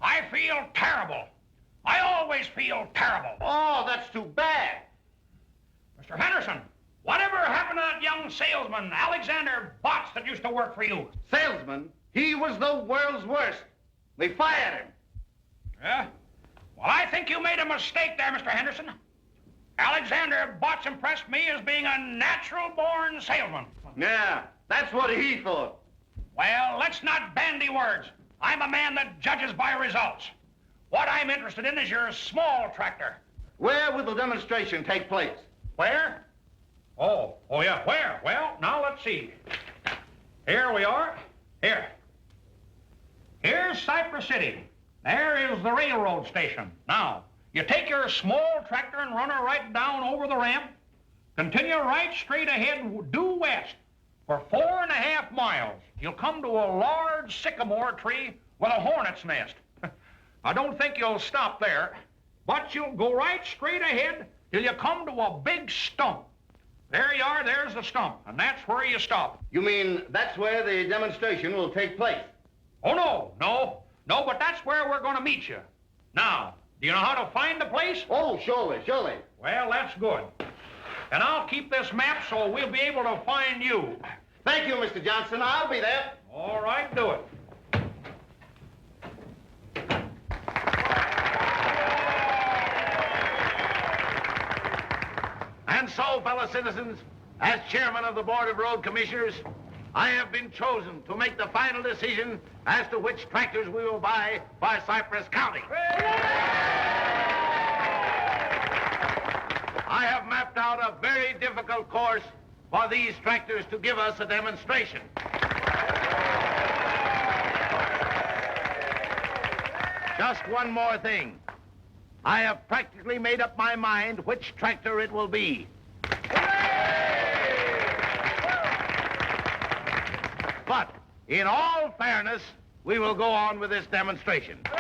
I feel terrible. I always feel terrible. Oh, that's too bad. Mr. Henderson, whatever happened to that young salesman, Alexander Botts, that used to work for you? Salesman? He was the world's worst. They fired him. Yeah? Well, I think you made a mistake there, Mr. Henderson. Alexander Botts impressed me as being a natural-born salesman. Yeah, that's what he thought. Well, let's not bandy words. I'm a man that judges by results. What I'm interested in is your small tractor. Where will the demonstration take place? Where? Oh, yeah, where? Well, now let's see. Here we are. Here. Here's Cypress City. There is the railroad station. Now, you take your small tractor and run her right down over the ramp. Continue right straight ahead, due west, for 4.5 miles. You'll come to a large sycamore tree with a hornet's nest. I don't think you'll stop there, but you'll go right straight ahead till you come to a big stump. There you are, there's the stump, and that's where you stop. You mean that's where the demonstration will take place? Oh, no, but that's where we're going to meet you. Now, do you know how to find the place? Oh, surely. Well, that's good. And I'll keep this map so we'll be able to find you. Thank you, Mr. Johnson. I'll be there. All right, do it. And so, fellow citizens, as chairman of the Board of Road Commissioners, I have been chosen to make the final decision as to which tractors we will buy for Cypress County. I have mapped out a very difficult course for these tractors to give us a demonstration. Just one more thing. I have practically made up my mind which tractor it will be. But, in all fairness, we will go on with this demonstration. How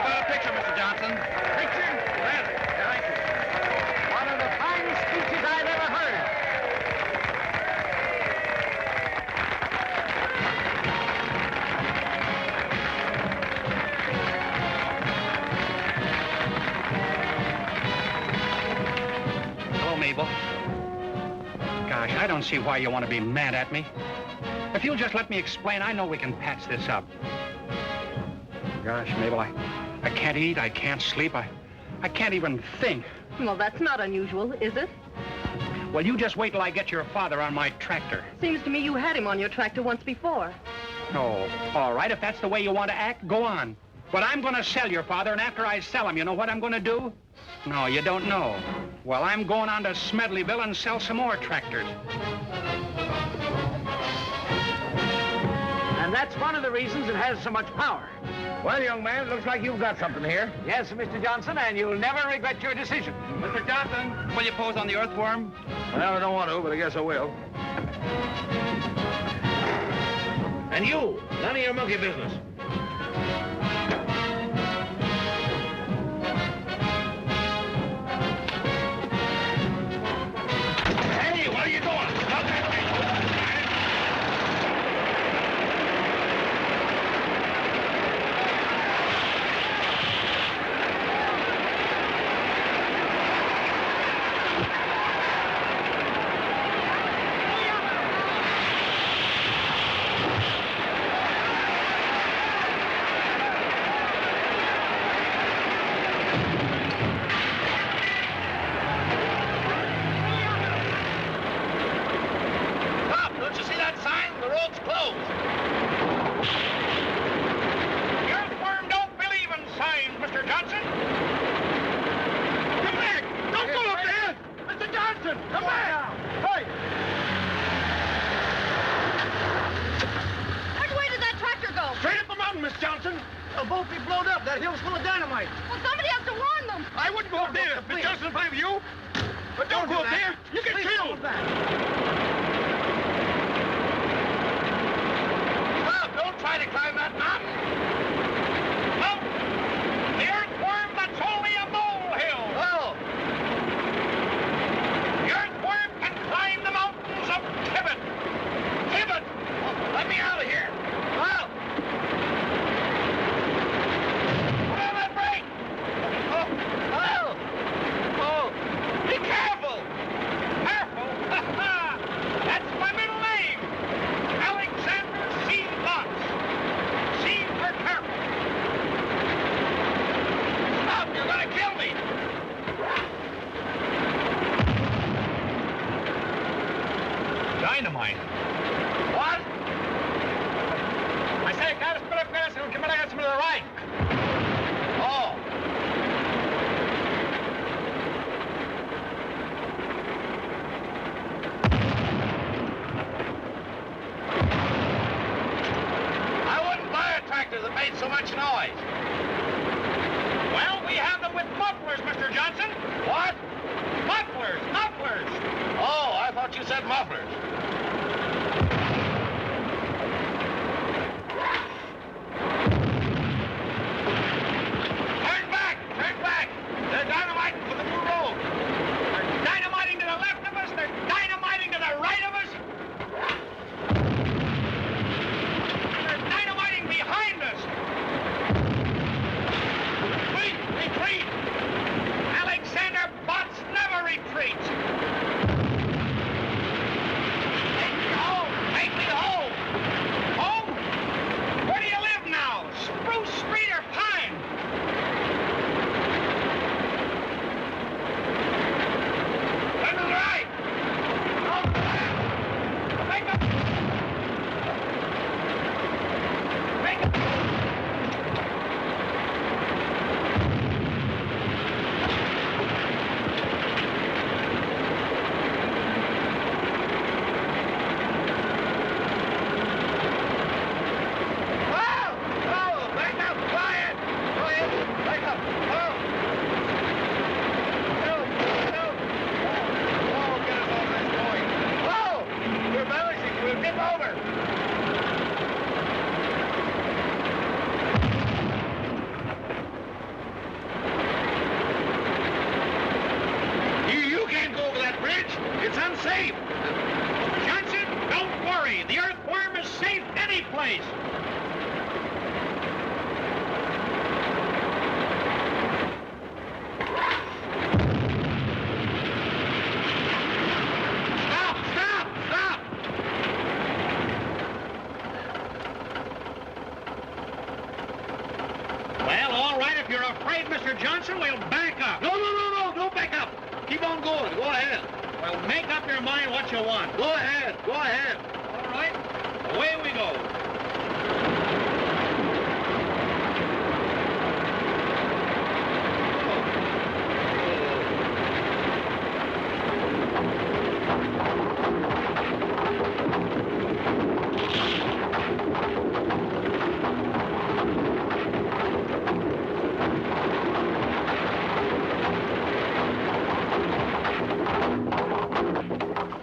about a picture, Mr. Johnson? Picture? Gladly. Thank you. One of the finest speeches I've ever heard. Hello, Mabel. Gosh, I don't see why you want to be mad at me. If you'll just let me explain, I know we can patch this up. Gosh, Mabel, I can't eat, I can't sleep, I can't even think. Well, that's not unusual, is it? Well, you just wait till I get your father on my tractor. Seems to me you had him on your tractor once before. Oh, all right, if that's the way you want to act, go on. But I'm going to sell your father, and after I sell him, you know what I'm going to do? No, you don't know. Well, I'm going on to Smedleyville and sell some more tractors. And that's one of the reasons it has so much power. Well, young man, it looks like you've got something here. Yes, Mr. Johnson, and you'll never regret your decision. Mr. Johnson, will you pose on the earthworm? Well, I don't want to, but I guess I will. And you, none of your monkey business. Hey, what are you doing? Stop that thing. road's closed. The earthworm don't believe in signs, Mr. Johnson. Come back! Don't go up there! Mr. Johnson, come back! Hey! Which way did that tractor go? Straight up the mountain, Miss Johnson. They'll both be blown up. That hill's full of dynamite. Well, somebody has to warn them. I wouldn't go up there, Miss Johnson, if I were you. But don't go up there. You get killed. Stop! Don't try to climb that mountain. No. The earthworm, that's only a molehill. Oh! The earthworm can climb the mountains of Tibet. Tibet! Let me out of here. Well. Put on that brake! Oh! Be careful! Careful! That's my middle name. Alexander C. Botts. C for careful. Stop! You're gonna kill me! Dynamite. What? I say, guys, put up gas and come on, some to the right. Oh! I wouldn't buy a tractor that made so much noise. Well, we have them with mufflers, Mr. Johnson. What? Mufflers, mufflers. Oh, I thought you said mufflers. Turn back, turn back. They're dynamiting for the new road. They're dynamiting to the left of us. They're dynamiting to the right of us. They're dynamiting behind us. Retreat, retreat. Alexander Botts never retreats. Take me home, take me home. Home? Where do you live now? Spruce Street or Pine? Turn to the right. Go to the left. Make a... Make a... Oh! Back up! Quiet! Quiet! Back up! Oh! No! No! Oh, get us over this point! Oh! We're balancing! We'll tip over! You can't go over that bridge! It's unsafe! Johnson, don't worry. The earthworm is safe any place. Stop! Stop! Stop! Well, all right, if you're afraid, Mr. Johnson, we'll back up. No, no, no, no! Don't back up! Keep on going. Go ahead. Well, make up your mind what you want. Go ahead. Go ahead. All right, away we go.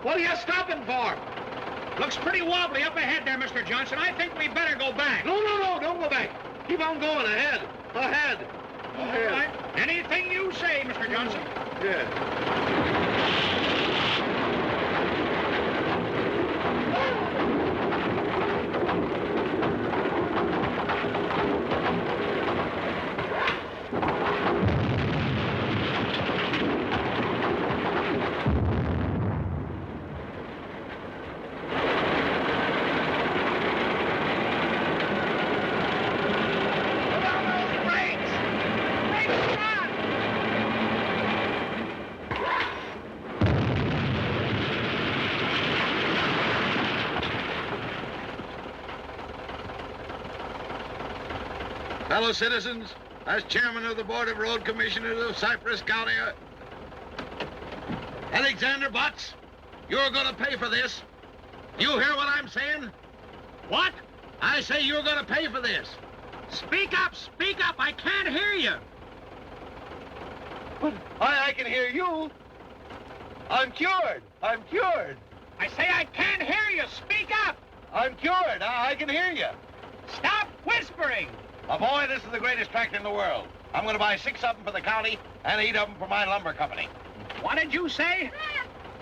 What are you stopping for? Looks pretty wobbly up ahead there, Mr. Johnson. I think we better go back. No, no, no! Don't go back. Keep on going. Ahead. Ahead. All right. Anything you say, Mr. Johnson. Yeah. Put on those brakes. Brakes, run. Fellow citizens, as chairman of the Board of Road Commissioners of Cypress County, Alexander Butts, you're going to pay for this. You hear what I'm saying? What? I say you're going to pay for this. Speak up, I can't hear you. But I can hear you. I'm cured. I'm cured. I say I can't hear you, speak up. I'm cured. I can hear you. Stop whispering. My boy, this is the greatest tractor in the world. I'm going to buy 6 of them for the county and 8 of them for my lumber company. What did you say?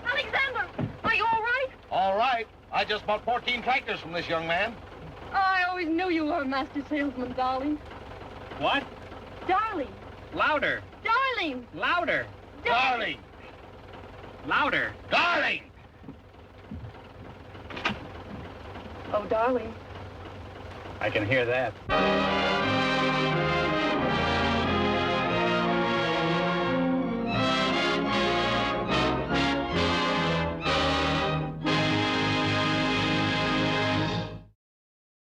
Alexander, are you all right? All right. I just bought 14 tractors from this young man. Oh, I always knew you were a master salesman, darling. What? Darling. Louder. Darling. Louder. Darling. Louder. Darling. Oh, darling. I can hear that.